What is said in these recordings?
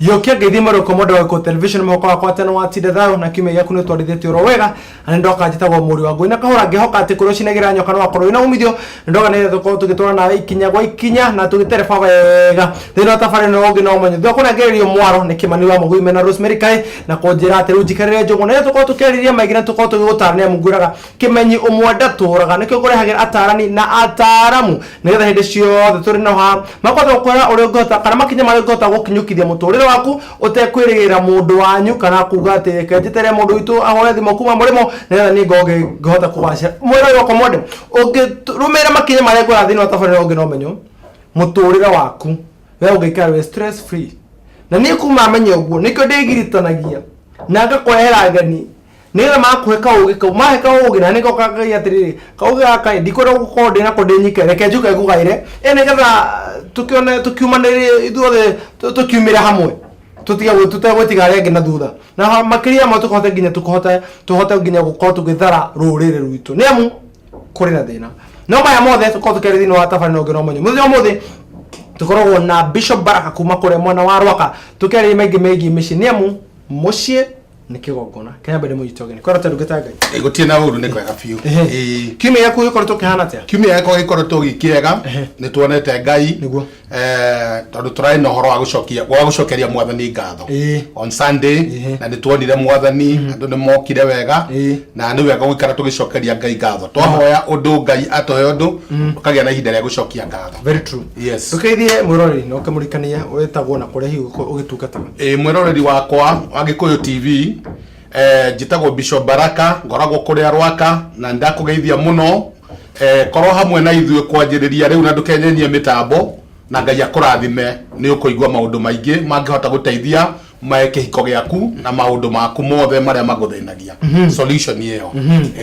yokia ngithima Rokomodo wa television moko wakwa tena watinde thao na kiumia gĩaku nĩ twandithĩtie oro wega na ndoka njĩtagwo mũri wa ngui na kahora ngĩhoka atĩ kũrĩ ũcinagira nyoka no akorwo ina umithio ndoka nĩ thoko tũgĩtwara nawe ikinya gwa ikinya na tũgĩtereba wega thĩinĩ wa tafari no ũngĩ no ũmenyo thoko na ngererio mwaro nĩ Kimani wa Mũgui mena Rosemary Kai na kũnjĩra atĩ rĩu njikarĩre njogo na tũkorwo tũkĩarĩria maingĩ na tũkorwo tũgĩgũtarania munguraga Kimenyi ũmwe ndatũraga nĩkĩo ngũrehagĩra atarani na ataramu nĩgetha hĩndĩ ciothe tũrĩ na ha makwenda gũkwĩra ũrĩa ũngĩhota kana makinya marĩa ũngĩhota gũkinyũkithia mũtũrĩre waku ũtekwĩrĩgĩra mũndũ wanyu kana kuga atĩ kenjetere mũndũ witũ ahoe thimũ kuma mũrĩmo nĩgetha niĩ ngĩhota kũgacĩra mwĩra wako mode ũngĩrũmĩrĩra makinya marĩa ngwĩra thĩinĩ wa tafari ũngĩ no ũmenyo mũtũrĩre waku we ũngĩikara wĩ stress free na niĩ kuma menye ũguo nĩkĩo ndĩgiritanagia na ngakwehera ageni nĩgetha makũhe kaũgĩ kau mahe kaũgĩ na nĩko kagagia atĩrĩrĩ kaũgĩ gaka ndikwenda gũkorwo ndĩ nako ndĩnyike reke njuke ngũgaĩre nĩgetha tũkiumanĩrĩre ithuothe tũkiumĩra hamwe tutegwĩtiga arĩa angĩ na thutha na makĩria ma tũhote nginya tũhote nginya gũkorwo tũgĩthara rũrĩrĩ rwitũ nĩ amu kũrĩ na thĩna no maya mothe tũkorwo tũkĩarĩ thĩinĩ wa tafari na ũngĩ no ũmenyo mũthenya ũmũthĩ tũkoragwo na Bishop Baraka kuma kũrĩa mwena wa Rwaka tũkĩarĩria maingĩ megiĩ mĩciĩ nĩ amu mũciĩ nĩ kĩgongona kenya mbere mũnyite ũgeni kwara tondũ gĩtanga gũtirĩ na ũru nĩ kwega biũ kiumia gĩaku gĩkoretwo kĩhana atĩa kiumia gĩaku gĩkoretwo gĩkĩega nĩ tuonete Ngai nĩguo tondũ tũrarĩ na ũhoro wa gũcokeria mwathani ngatho on Sunday na nĩ tuonire mwathani andũ nĩ mokire wega na nĩ wega gũikara tũgĩcokeria Ngai ngatho twahoya ũndũ Ngai atoe ũndũ ũkagĩa na ihinda rĩa gũcokia ngatho very true yes ũkeithie mwĩroreri na ũkĩmũrikania wĩtagwo na kũrĩa hihi ũgĩtungataga mwĩroreri wakwa wa Gĩkũyũ TV njĩtagwo Bishop Baraka ngoragwo kũrĩa Rwaka na ndakũgeithia mũno korwo hamwe na ithuĩ kwanjĩrĩria rĩu na ndũkenyenyie mĩtambo na Ngai akũrathime nĩ ũkũigua maũndũ maingĩ mangĩhota gũteithia mae kĩhiko gĩaku na maũndũ maku mothe marĩa magũthĩnagia solution ĩyo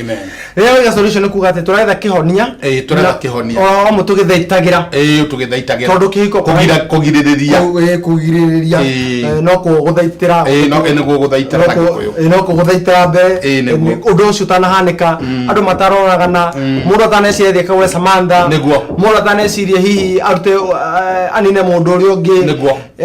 amen rĩrĩa solution kuga atĩ tũretha kĩhonia tũretha kĩhonia o mu tũgĩthaitagĩra tũgĩthaitagĩra tondũ kĩhiko kũgirĩrĩria no kũgũthaitĩra no kũgũthaitĩra no kũgũthaitĩra mbere ũndũ ũcio ũtanahanĩka andũ mataroragana mũndũ ataneciria kagũre Samantha mũndũ ataneciria hihi arute anine mũndũ ũrĩa ũngĩ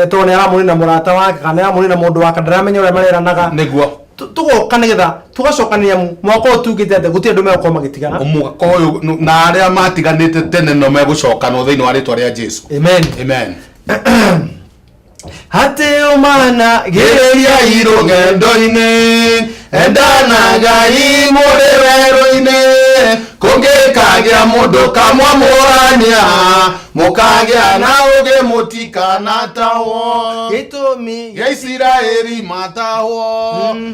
tondũ nĩ aramũnina mũrata wake kana na mũndũ wa kandaramenya ũrĩa mareranaga nĩguo tũgoka nĩgetha tũgacokania mwako tugĩte atĩ gũtirĩ andũ megũkorwo magĩtigana mwaka ũyũ na arĩa matiganĩte tene no megũcokana thĩinĩ wa rĩtwa rĩa Jesũ amen amen hatĩ ũmana gĩrĩria irũgendo-inĩ endana Ngai mũrĩ werũ-inĩ kũngĩkagĩa mũndũ kamwamũrania mũkagĩa na ũgĩ mũtikanatahwo gĩtũmi gĩa Isiraeli matahwo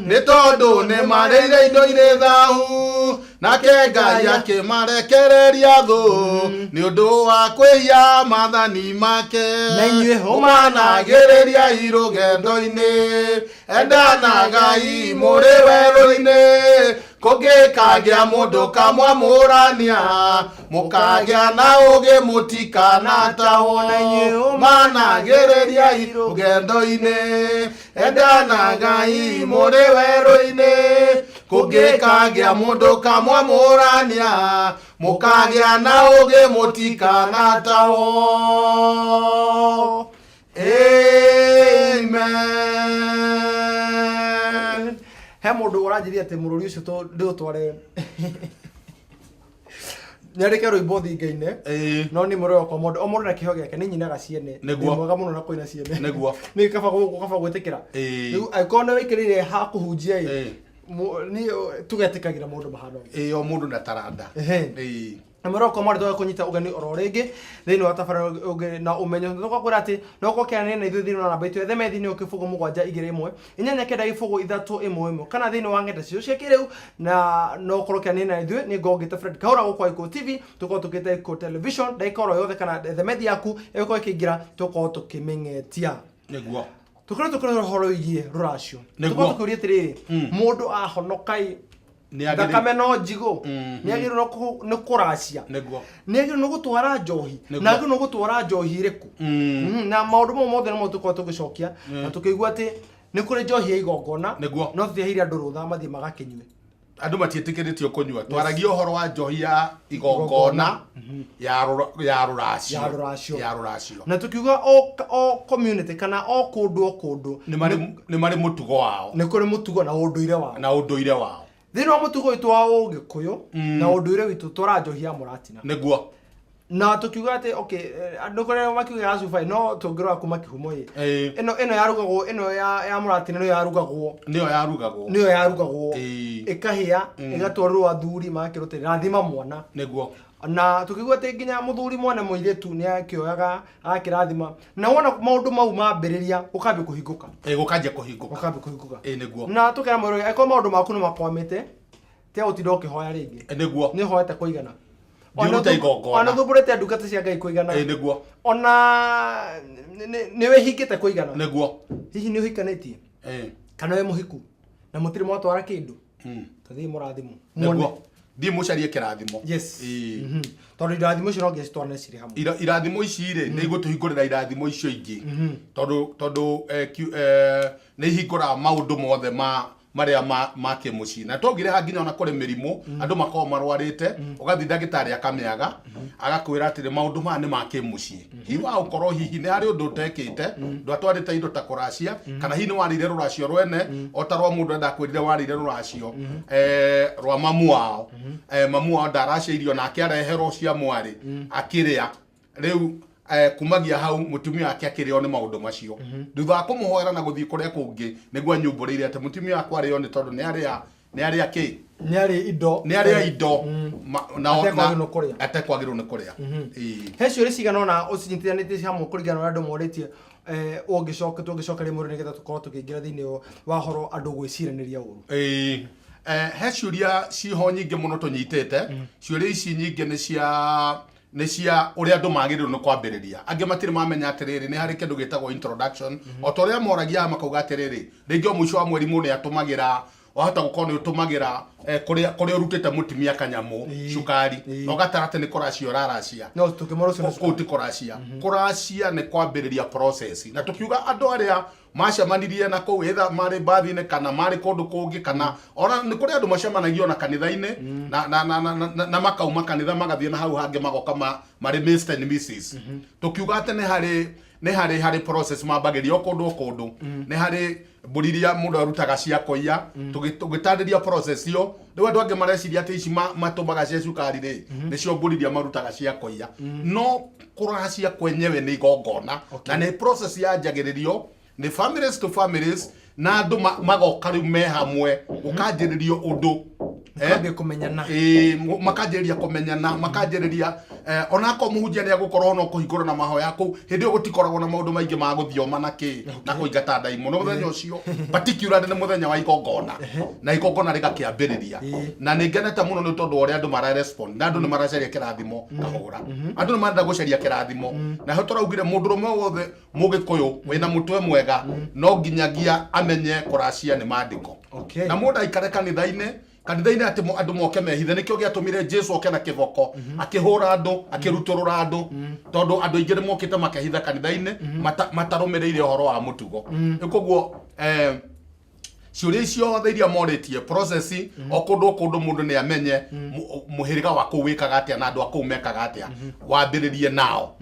nĩ tondũ nĩ marĩire indo-inĩ thahu nake Ngai akĩmarekereria thũ nĩ ũndũ wa kwĩhia maathani make na inyuĩ ũmanagĩrĩria irũgendo-inĩ endana Ngai mũrĩ werũ-inĩ kũngĩkagĩa mũndũ kamwamũrania mũkagĩa na ũgĩ mũtikanatahwo na inyuĩ ũmanagĩrĩria irũgendo-inĩ endana Ngai mũrĩ werũ-inĩ kũngĩkagĩa mũndũ kamwamũrania mũkagĩa na ũgĩ mũtikanatahwo amen he mũndũ ũranjĩria atĩ mũrũri ũcio ndĩũtware nyarĩke rwĩmbo thinga-inĩ no nĩ mũrũ wakwa o mũndũ na kĩho gĩake nĩ nyinaga ciene nĩ mwega mũno na kũina ciene nĩguo nĩ kaba gwĩtĩkĩra rĩu angĩkorwo nĩ wĩkĩrĩire ha kũhunjia nĩ tũgetĩkagĩra mũndũ mahana o mũndũ na taranda na mũroko mwarĩ twaga kũnyita ũgeni oro rĩngĩ thĩinĩ wa tafari ũngĩ na ũmenyo tũkwĩra atĩ no gũkĩrania na ithuĩ thĩinĩ wa namba itũ etheme thĩinĩ wa kĩbũgũ 721 inyanya kenda gĩbũgũ 311 kana thĩinĩ wa ng'enda cicio cia kĩrĩu na no ũkorwo ũkĩrania na ithuĩ nĩ ngogĩte Fred Kahũra gũkwa Gĩkũyũ TV tũkorwo tũkĩte Gĩkũyũ television ndagĩka oro yothe kana etheme yaku ĩgũkorwo ĩkĩingĩra tũkorwo tũkĩmĩng'etia nĩguo tũkorwo ũhoro wĩgiĩ rũracio tũkorwo tũkĩũria atĩrĩrĩ mũndũ ahonokai thakame no njigũ nĩagĩrĩirwo nĩ kũracia nĩagĩrĩirwo nĩ gũtwara njohi na agĩrĩirwo nĩ gũtwara njohi ĩrĩkũ na maũndũ mau mothe nĩmo tũkorwo tũgĩcokia na tũkĩigua atĩ nĩ kũrĩ njohi ya igongona no tũtiaheire andũ rũtha mathiĩ magakĩnyue andu matietikiritio kunyua twaragia uhoro wa njohi ya igongona ya ruracio na tukiuga o community kana o kundu ni mari mutugo wao ni kuri mutugo na unduire wao thini wa mutugo witu wa Ugikuyu na unduire witu turanjohia muratina niguo na tukiuga ati okay andu kore makiuga asubai no tungirwa kuma kihumo ino yarugagwo ino ya muratina no yarugagwo ikahia igatwarwo athuri makirute rathima mwana niguo na tukiuga ati nginya muthuri mwana muiretu ni akioyaga akirathima na wona maundu mau mambiriria ukambi kuhinguka gukanje kuhinguka niguo na tukira mwiro eko maundu maku no makwamite te utindo kihoya ringi niguo ni hoete kuigana ona thuburete ndungata cia Ngai kuigana niguo ona ni wehingite kuigana niguo hihi ni uhikanitie kana we muhiku na mutiri mwatwara kindu tathii murathimu niguo thi mucarie kirathimo yes tondu irathimo icio no ngicitwarane ciri hamwe irathimo ici ri ni igutuhingurira irathimo icio ingi tondu ni ihingura maundu mothe maria ma kimuci na tongire hanginya ona kuri mirimu andu makao marwarite ugathi ndagitari akameaga agakwira atiri maundu ma ni ma kimuci hiwa ukoro hihi ni hari undu utekite ndwatwarite indo ta kuracia kana hihi ni warire ruracio rwene otarwa mundu enda kwirire warire ruracio rwa mamu wao mamu wao ndaraciirio na akiareherwo cia mwari akiria riu kumagia hau mutumia wake akireo ni maundu macio thutha kumuhoera na guthii kuria kungi nigwa nyumburiire ati mutumia wake areo ni tondu ni aria ki ni ari indo na atekwagirwo ni kuria hecio ri cigana na ucinyitithanite hamwe kuringana na andu moritie ungicoka rimwe nigetha tukorwo tukiingira thiini wa horo andu gwiciraniria uru he ciuria ciho nyingi muno tunyitite ciuria ici nyingi ni cia uria andu magirirwo ni kwambiriria angi matiri mamenya atiriri ni hari kindu gitagwo introduction otoria moragia makauga atiriri ringi o mwisho wa mweri ni atumagira wahota gukorwo ni utumagira kuria urutite mutumia kanyamu cukari no gatarate ni kuracia raracia no tukimorocio kuti kuracia ni kwambiriria process na tukiuga andu aria macemanirie na kuu etha mari bathine kana mari kundu kungi kana ona ni kuri andu macemanagio na kanitha-ini na makauma kanitha magathie na hau hangi magoka mari Mr and Mrs tukiuga ate ni hari process mambagirio kundu ni hari mburiria mundu arutaga cia koia tugitariria process yo riu andu angi mareciria ati ici matumaga cia cukari ri nicio mburiria marutaga cia koia no kuracia kwenyewe ni igongona na ni process ya njagiririo ni families to families na andu magoka riu me hamwe ukanjiririo undu kumenyana makanjiriria kumenyana makanjiriria onako muhunjia ni agukorwo no kuhingura na mahoya ku hindi gutikoragwo na maundu maingi ma guthioma na kuingata ndaimo no muthenya ucio particularly ni muthenya wa igongona na igongona rigakiambiriria na ningenete muno ni tondu uri andu mara respond na andu ni maracaria kirathimo kahura andu ni marenda gucaria kirathimo na ho turaugire mundu rumwe wothe Mugikuyu wina mutwe mwega no nginyagia amenye kuracia ni mandiko na mundu aikare kanitha-ini ati andu moke mehithe nikio giatumire Jesu oke na kiboko akihura andu akiruturura andu tondu andu aingi mokite makehitha kanitha-ini matarumireire uhoro wa mutugo ikoguo ciuria icio theiria moritie process o kundu mundu ni amenye muhiriga wa kuwikaga atia na andu aku mekaga atia wambiririe nao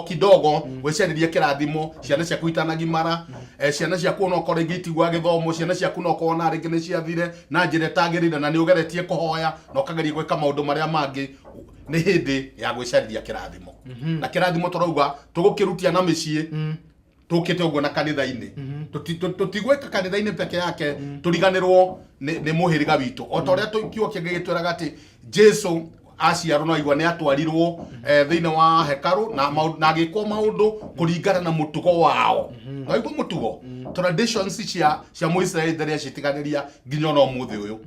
kidogo weceririe kirathimo ciana cia kuitanagi mara ciana cia kuona okore gitigwa githomo ciana cia kuona okona ringi ni ciathire na njire tagirire na ni ugeretie kuhoya no kagerie gwika maundu maria mangi ni hindi ya gwicariria kirathimo na kirathimo turauga tugukirutia na micii tukite uguo na kanitha-ini tutigweka kanitha-ini peke yake turiganirwo ni muhiriga witu otoria tukiwa kigitwiraga ati Jesu aciarwo no igwa ni atwarirwo thiini wa hekaru na agikwo maundu kuringana na mutugo wao no igwa mutugo traditions cia Muisraeli theria citiganiria nginya no muthi uyu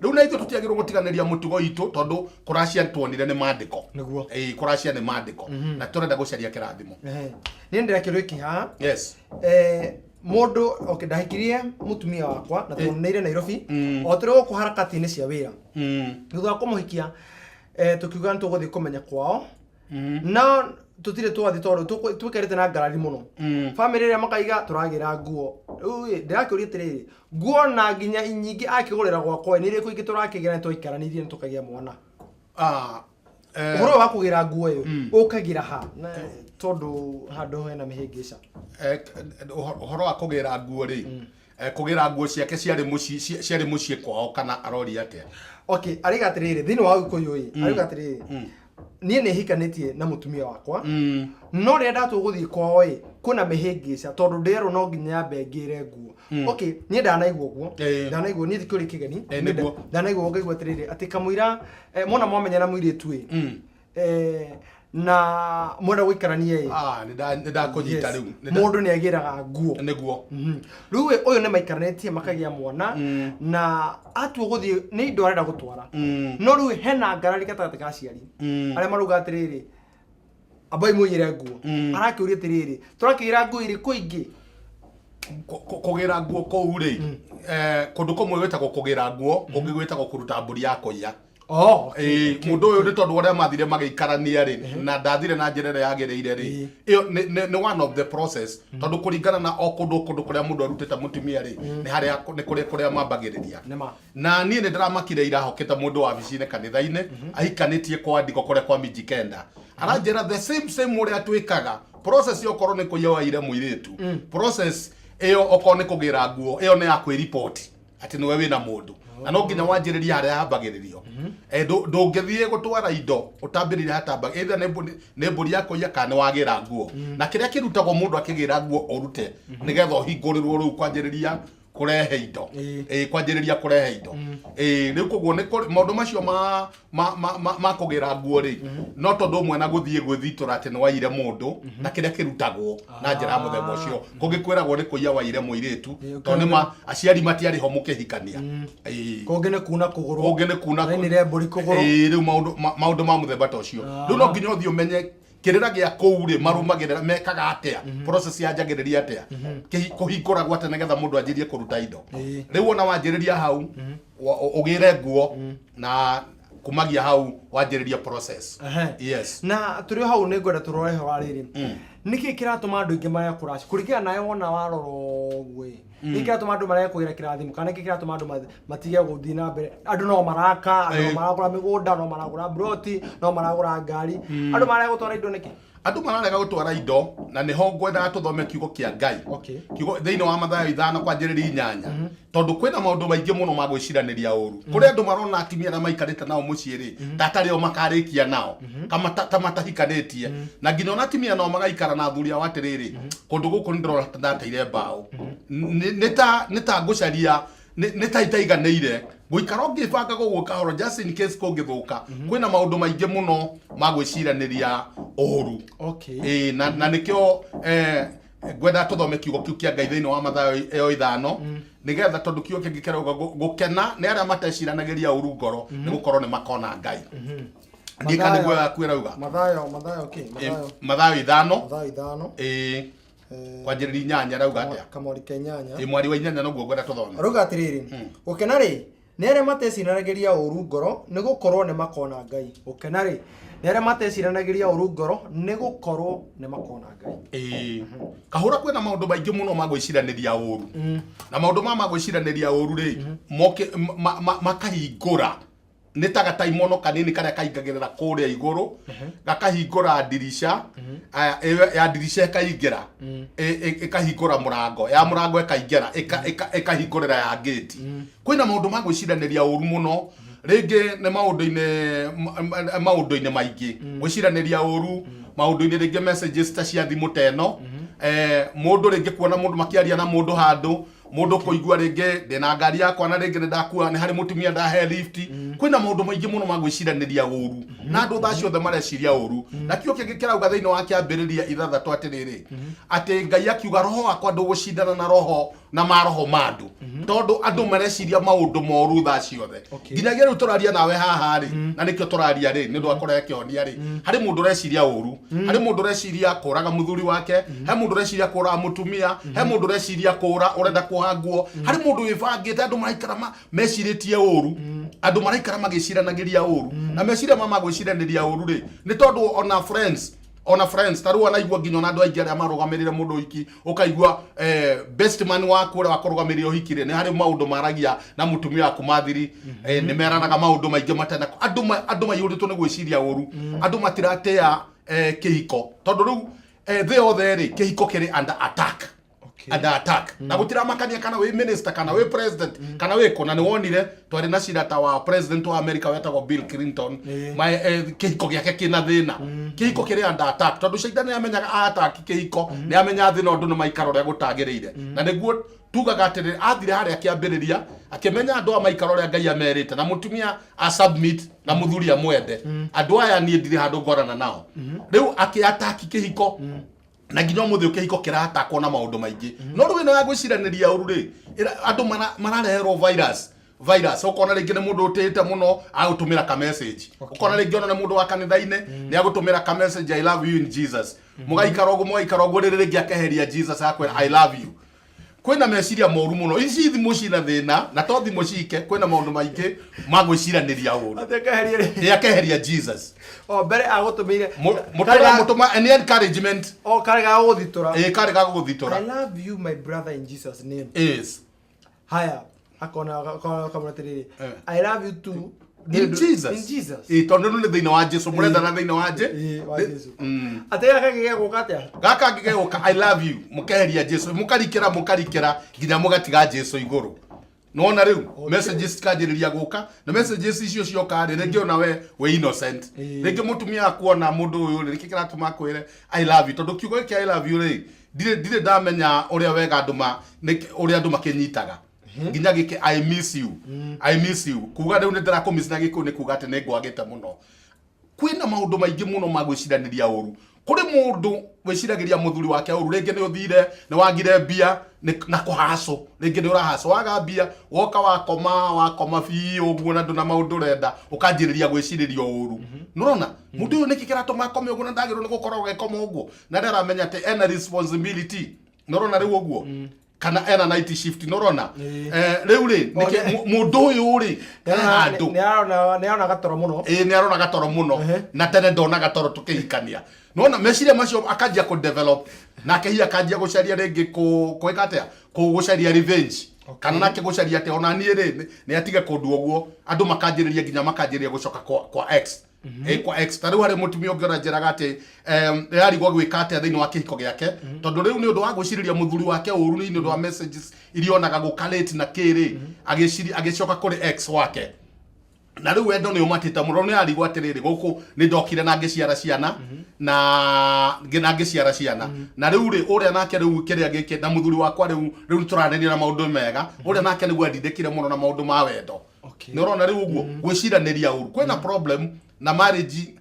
riu na ithu tutiagirwo gutiganiria mutugo itu tondu kuracia tuonire ni mandiko kuracia ni mandiko na turenda gucaria kirathimo ni ndira kiru iki ha yes mundu ndahikirie mutumia wakwa na tuoneire Nairobi o turi ku harakati-ini cia wira thutha wa kumuhikia tukiuga nituguthii kumenya kwao no tutire twathi tondu twikerete na ngarari muno family ria makaiga turagira nguo ndirakiuria tiriri nguo na nginya nyingi akigurira gwakwa ni ri kuingi turakigira ni twikaranirie ni tukagia mwana uhoro wa kugira nguo yo ukagira ha tondu handu hena mihingica uhoro wa kugira nguo ri kugira nguo ciake ciari mucii kwao kana arori atia okay ariga atiriri thini wa Gikuyu ariga atiriri niĩ nĩ hikanitie na mutumia wakwa no rĩrĩa ndatũgũthiĩ kwao kuna mĩhĩngĩca tondũ ndĩrwo no nginya yambe ngĩre nguo okay niĩ ndanaigua ũguo ndanaigua niĩ thikũrĩ kĩgeni ndanaigua ngaigua atĩrĩrĩ atĩ kamũira mona mwamenya na mũirĩtu na mwenda gũikarania nĩndakũnyita rĩu mũndũ nĩ agĩraga nguo nĩguo rĩu ũyũ nĩ maikaranĩtie makagĩa mwana na atua gũthiĩ nĩ indo arenda gũtwara no rĩu hena ngarari gatagatĩ ka aciari arĩa marauga atĩrĩrĩ ambai mũnyire nguo arakĩũria atĩrĩrĩ tũrakĩgira nguo irĩkũ ingĩ kũgira nguo kũu rĩ kũndũ kũmwe gwĩtagwo kũgira nguo kũngĩ gwĩtagwo kũruta mbũri ya kũiya mundu uyu ni tondu uria mathire magikarania ri na ndathire na njirere yagereire ri iyo ni one of the process tondu kuringana na kundu kuria mundu arutite mutumia ri ni haria ni kuria mambagiriria na nie ni ndiramakire ira hokete mundu wa bicine kanitha-ine ahikanitie kwa ndiko kuria kwa Mijikenda aranjira the same uria twikaga process yo korwo ni kuyoa ire muiritu process iyo okorwo ni kugira nguo iyo ni ya kwiripoti ati niwe wina mundu na no nginya wanjiriria haria hambagiririo ndungithie gutwara indo utambiriria hatamba either ne mburi yako yakane wagira nguo na kiria kirutagwo mundu akigira nguo urute nigetha uhingurirwo riu kwanjiriria kurehe indo kwanjiriria kurehe indo riu koguo ni maundu macio ma kugira nguo ri no tondu mwe na guthie gwithitura ati ni waire mundu na kiria kirutagwo na njira muthemba ucio kungikwiragwo ni kuiya waire muiritu tondu ma aciari matiari ho mukihikania kungi ni kuna kuguru kungi ni kuna ni re mburi kuguru riu maundu ma muthemba ta ucio riu no nginya uthio menye kirira gia kuuri marumagirira mekaga atia process ya njagiriria atia kuhingura gwate negetha mundu anjirie kuruta indo riu ona wanjiriria hau ugire nguo na kumagia hau wanjiriria process yes na turi hau ni ngwenda turore ho ariri niki kiratuma andu ingi maya kuraci kurikira nayo wona waroro gwe ikiratuma andu maraya kugira kirathimu kana kiratuma andu matige guthii na mbere andu no maraka andu maragura migunda no maragura broti no maragura ngari andu maraya gutwara indo niki andu mararega gutwara indo na niho ngwenda tuthome kiugo kia Ngai kiugo thiini wa Mathayo 5 kwanjiriria 8 tondu kwina maundu maingi muno ma gwiciraniria uru kuri andu marona atimia na maikarite nao mucii ri tatari o makarikia nao kama tamatahikanitie na nginya ona atimia nao magaikara na thuria watiriri kundu guku ndiro ndateire mbao nita ngucaria nitaiganiire guikara ngibanga guguka horo just in case kungithuka kwina maundu maingi muno ma gwiciraniria uru na nikio gwenda tuthome kiugo kiu kia Ngai thiini wa Mathayo 5 nigetha tondu kiugo kingi kirauga gukena ni aria mateciranagiria uru ngoro ni gukorwo ni makona Ngai ndika niguo yakwirauga Mathayo 5 kwanjiriria 8 rauga atia kamori ke 8 mwari wa 8 noguo gwenda tuthome rauga atiriri gukena ri ni aria mateciranagiria uru ngoro ni gukorwo ni makona Ngai gukena ri ni aria mateciranagiria uru ngoro ni gukorwo ni makona Ngai kahura kwina maundu maingi muno ma gwiciraniria uru na maundu ma gwiciraniria uru ri makahingura ni ta gataimono kanini karia kaingagirira kuria iguru gakahingura dirisha ya dirisha ikaingira ikahingura murango ya murango ikaingira ikahingurira ya gate kwina maundu ma gwiciraniria uru muno ringi ni maundu-ini maingi gwiciraniria uru maundu-ini ringi messages ta cia thimu teno mundu ringi kuona mundu makiaria na mundu handu mundu kuigua ringi ndina ngari yakwa na ringi ndakua ni hari mutumia ndahe lift kwina maundu maingi muno ma gwiciraniria uru na andu tha ciothe mareciria uru na kio kingi kirauga thiini wa kiambiriria 6 atiriri ati Ngai akiuga roho wakwa ndugucindana na roho na maroho mandu tondu andu mareciria maundu moru tha ciothe nginyagia riu turaria nawe haha ri na nikio turaria ri ni ndu akora kionia ri hari mundu reciria uru hari mundu reciria kuraga muthuri wake he mundu reciria kuraga mutumia he mundu reciria kura urenda kuhanguo hari mundu wibangite andu maraikara meciritie uru andu maraikara magiciranagiria uru na meciria mama gwiciraniria uru ri ni tondu ona friends taru anaigua nginya na andu aingi aria marugamirire mundu wiki ukaigua best man waku ura wakurugamirire uhikire ni hari maundu maragia na mutumia waku mathiri ni meranaga maundu maingi matena andu maiyuritwo ni gwiciria uru andu matiratea kihiko tondu riu the other ri kihiko kiri under attack na gutira makania kana we minister kana we president kana we kona ni wonire twari na cirata wa president wa America wetagwo Bill Clinton kihiko giake kina thina kihiko kiri under attack tondu shaitani amenyaga attack kihiko ni amenya thina undu ni maikaro ria gutagirire na niguo tugaga atiri athire haria akiambiriria akimenya andu a maikaro ria Ngai amerite na mutumia a submit na muthuri amwende andu aya ni ndire handu ngorana nao riu akiattack kihiko na nginya muthio kihiko kiratakwo na maundu maingi no riu ino ya gwiciraniria uru ri andu marareherwo virus ukona ringi ni mundu utite muno agutumira ka message ukona ringi ona ni mundu wa kanitha-ine ni agutumira ka message I love you in Jesus mugaikara uguo ringi akeheria Jesus akwira I love you kwina meciria moru muno ici thimu cina thina na to thimu cike kwina maundu maingi magwiciraniria uru akeheria Jesus mbere agutumire mutuma any encouragement karega guthitura karega guthitura I love you my brother in Jesus name yes haya akona kama tiriri I love you too in Jesus tondu ni thina wa Jesu murenda na thina wa Jesu atega kagege gukatia gaka ngige guka I love you mukeheria Jesu mukarikira nginya mugatiga Jesu iguru nona riu messages kanjiriria guka na messages icio cioka ringi ona we innocent ringi mutumia akuona mundu uyu ringi kiratuma kwire I love you tondu kiugo ki I love you ri dire ndamenya uria wega andu makinyitaga nginya giki I miss you kuga riu ndira kumisna giku ni kuga ati ni ngwagite muno kwina maundu maingi muno magwiciraniria uru kuri mundu wiciragiria muthuri wake uru ringi ni uthire ni wagire mbia na kuhaso ringi ni urahaso waga mbia woka wakoma fi uguo na nduna maundu renda ukanjiriria gwiciriria uru nurona mundu uyu niki kiratuma akome uguo na ndagirwo ni gukorwo gekoma uguo na ndaramenya ati ena responsibility nurona riu uguo kana ena night shift nurona riu ri mundu uyu ri ni arona gatoro muno ni arona gatoro muno na tene ndona gatoro tukihikania nona meciria macio akanjia ku develop na akihia akanjia gucaria ringi kuikatea gucaria revenge kana nake gucaria ati ona nie ri ni atige kundu uguo andu makanjiriria nginya makanjiria gucoka kwa X kwa X tariu hari mutumia ungiona njiraga ati yari gwika ati thiini wa kihiko giake tondu riu ni undu wa gwiciriria muthuri wake uru ni undu wa messages irionaga gukalate na kiri agicoka kuri X wake na riu wendo ni umatite muno ni arigwa atiriri guku ni ndokire na ngiciara ciana na ngiciara ciana na riu ri uria nake riu kiria giki na muthuri wakwa riu turanenia na maundu mega uria nake ni gwendindikire muno na maundu ma wendo ni urona riu uguo gwiciraniria uru kwina problem na marriage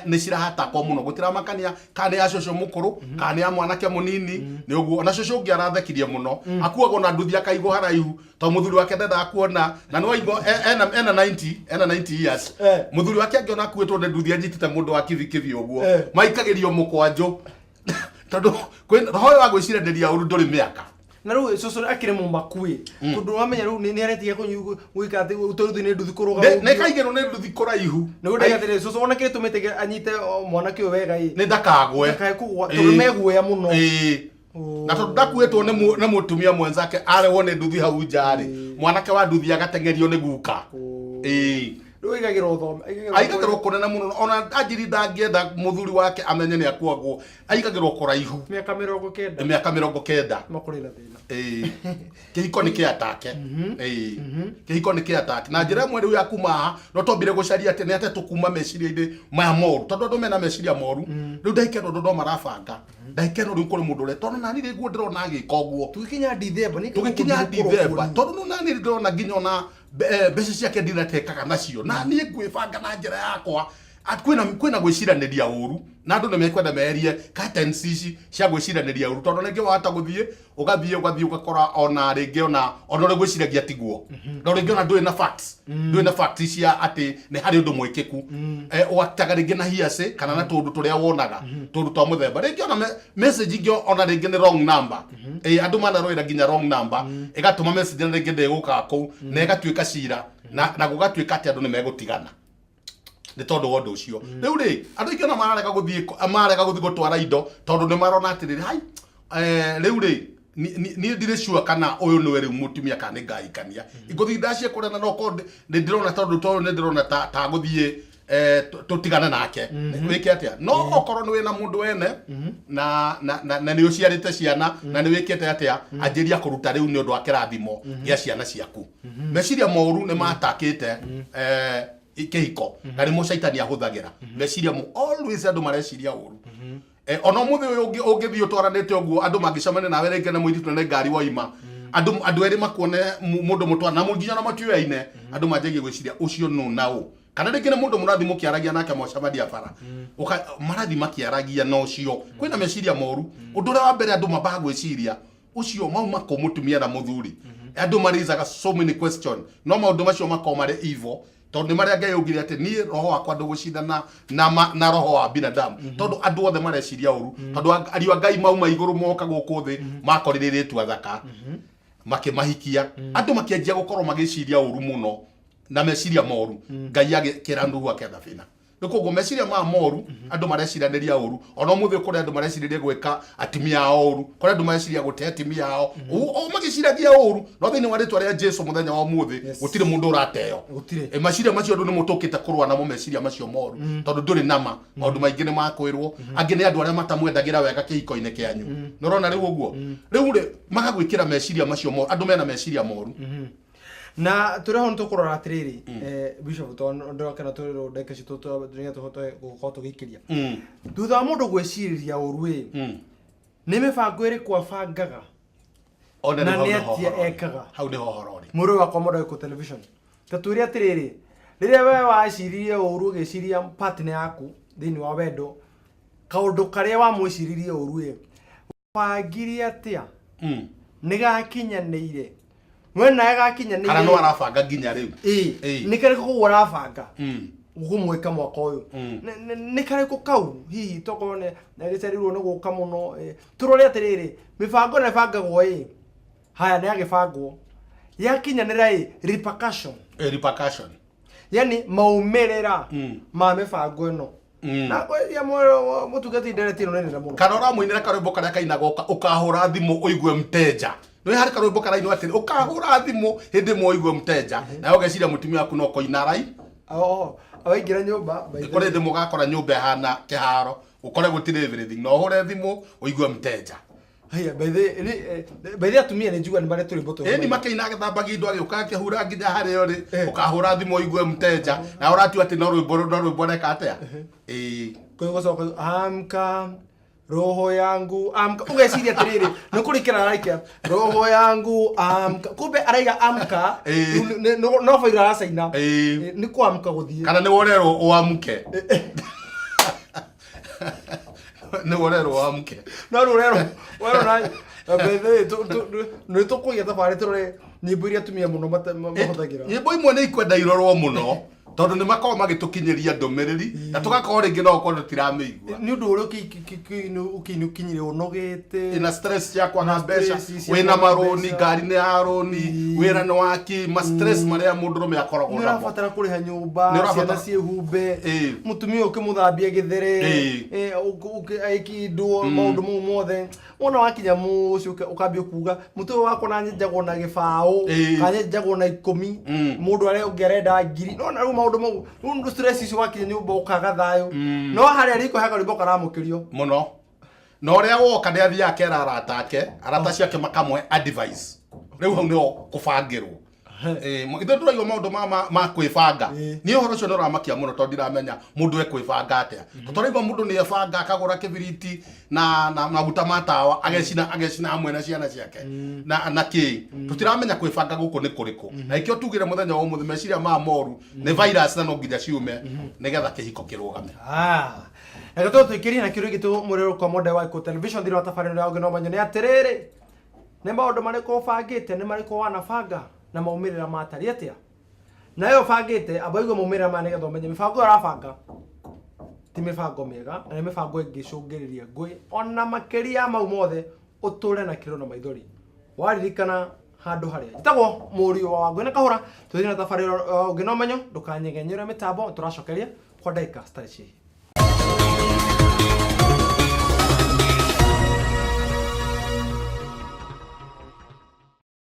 ni cirahata kwa muno gutira makania kana ya ciocio mukuru kana ya mwanake munini ni uguo na ciocio ngi arathekirie muno akuaga na nduthi akaigo haraihu to muthuri wake ndenda kuona na no aigo ena 90 years muthuri wake angiona akuetwo nduthi anjitite mundu wa kivi uguo maikagirio mukwanjo tondu kwina roho wa gwiciraniria uru nduri miaka na riu coco akire mumakui tondu wamenya riu ni aretige gwika ati utoruthi ni nduthi kuruga ne kaigero ni nduthi kuraihu nigu ndagatire coco ona kire tumite anyite mwanake uyu wega ni ndakagwe tondu meguoya muno na tondu ndakuetwo ni mutumia mwenzake are wone nduthi hau njari mwanake wa nduthi agatengerio ni guka aikagirwo kunene muno ona ajiri ndangienda muthuri wake amenye ni akuagwo aikagirwo kuraihu miaka 90 makuri na thina kihiko ni kiatake kihiko ni kiatake na njira mwe riu yakuma no tombire gucaria ati ni ate tukuma meciria-ini maya moru tondu andu mena meciria moru riu ndaikeno ndo marabanga ndaikeno riu kuri mundu re tondu nani riguo ndirona agika uguo tugikinya December tondu no nani ndirona nginya ona mbeca ciake ndiratekaga nacio na niĩ ngwĩbanga na njĩra yakwa kwina gwiciraniria uru na andu nimekwenda meherie curtains ici cia gwiciraniria uru tondu ningi wahota guthie ugathie ugakora ona ringi ona uri gwiciragia tiguo no ringi ona ndui na facts cia ati ni hari undu mwikiku ugataga ringi na hiase kana na tundu turia wonaga tundu twa muthemba ringi ona message ingi ona ringi ni wrong number andu manaroira nginya wrong number igatuma message ringi ndiguka ku na igatuika cira na gugatuika ati andu ni megutigana ni tondu wondu ucio riu ri andu ingi ona mararega guthie gutwara indo tondu ni marona atiriri hai riu ri ni ndire sure kana uyu niwe riu mutumia kana ngaikania iguthi ndacie kurana no ko ni ndirona tondu ni ndirona ta guthie tutigana nake wike atia no okorwo ni wina mundu wene na ni uciarite ciana na ni wikite atia anjiria kuruta riu ni undu wa kirathimo gia ciana ciaku meciria moru ni matakite ikihiko na ni mucaitani ahuthagira meciria mu always andu mareciria uru ona muthi uyu ungithi utwaranite uguo andu mangicamane nawe renge na muithitu na ngari waima andu eri makuone mundu mutwana na munginya na matuyaine andu manjagie gwiciria ucio no nao kana renge na mundu murathi mukiaragia nake mwacamadia bara marathi makiaragia no ucio kwina meciria moru undu wa mbere andu mabaga gwiciria ucio mauma ko mutumia na muthuri andu marizaga so many question no maundu macio makoma mari evil tondu maria Ngai ugire ati ni roho wakwa ndugucindana na roho wa binadamu tondu andu othe mareciria uru tondu ariwa Ngai mauma iguru moka guku thi makoririritwa thaka makimahikia andu makianjia gukorwo magiciria uru muno na meciria moru Ngai agikira ndu gwake thabina nikugo meciria ma moru andu mareciraniria uru ona muthi kuri andu mareciriria gwika atimia ao uru kuri andu mareciria gute atimia ao o magiciragia uru no thini wa ritwa ria Jesu muthenya wa muthi gutire mundu urateo meciria macio andu ni mutukite kurwa na meciria macio moru tondu nduri nama maundu maingi ni makwirwo angi ni andu aria matamwendagira wega kihiko-ini kianyu norona riu uguo riu ri magagwikira meciria macio moru andu mena meciria moru na turahon to kurora atiriri bishop to ndo kana to ndeka cito to dunia to hoto gukoto gikiria thutha mundu gwiciriria urui ni mibango iri kwabangaga na ni atia ekaga hau ni hohorori muru wa komodo ku television taturi atiriri riria we waciririe uru giciria partner yaku thini wa wendo kaundu karia wa mwiciririe urui bangiria atia nigakinyanire mwena agakinya ni kana no arabanga nginya riu ni kare ko warabanga gumweka mwaka uyu ni kare ko kau hihi tokone na gicerirwo no guka muno turore atiriri mibango na bangagwo haya ni agibangwo yakinya ni repercussion yani maumerera ma mibango ino na kwa ya mutugati nderetino nene na muno kana uramuinira karwimbo karia kainagoka ukahura thimu uigue mteja no hari karwimbo karaino atiri ukahura thimu hindi moigue mteja na ugeciria mutumia waku no koina rai awaingira nyumba kore thimu gakora nyumba hana kiharo ukore gutire everything no hure thimu uigue mteja haya bethe atumia ni njugwa ni bare turi mboto ni makeina gathambaga indo agiuka akihura nginya hario ri ukahura thimu uigue mteja na uratu ati no rwimbo reka atia kwa gocoka amka roho yangu amka ugeciria atiriri ni kurikira araikia roho yangu amka kumbe araiga amka no faira asaina ni kuamka guthie kana ni worero uamke ni worero uamke no rurero na bethe ni tukuya tafari turore nyimbo iria tumia muno mahuthagira nyimbo imwe ni ikwenda irorwo muno tondu ni makorwo magitukinyiria ndomereri na tugakorwo ringi no korwo tirameigua ni undu uri ukinyire unogete ina stress ya kwa na mbeca wina maroni ngari ni aroni wira ni waki ma stress maria mundu rume akoragwo namo nirabatara kuriha nyumba ciana ciehumbe mutumia ukimuthambia githere aiki ndo maundu mu mothe wona wakinya mucio ukambia kuga mutu wako na njagwo na gibao kanye njagwo na 10 mundu aria ungerenda ngiri no na maundu mau ndu stress icio wakinya nyumba ukaga thayo no haria riko haka riko karamukirio muno no ria woka ndi athia kera arata ciake makamwe advice riu hau nio kubangirwo ithe nduraigua maundu ma kwibanga ni uhoro ucio nuramakia muno tondu ndiramenya mundu ekwibanga atia turaigua mundu ni ebanga akagura kibiriti na maguta matawa agecina hamwe na ciana ciake na ki tutiramenya kwibanga guku ni kuriku na ikio tugire muthenya wa umuthi meciria ma moru ni virus na no nginya ciume nigetha kihiko kirugame ega to tukiria na kiru gitu murero kwa moda wa ko television ndiro tafarino ya ngeno manyo ni atiriri ne maundu mariko bangite ne mariko wanabanga na maumirira matari atia nayo bangite abaigwe maumirira mane getho menye mibango arabanga ti mibango miega na mibango ingicungiriria ngui ona makiria mau mothe uture na kiro na maithori waririkana handu haria itagwo murio wa ngui na kahura tuthina tafarino ngeno manyo ndukanyegenyera mitambo turacokeria kwa daika staici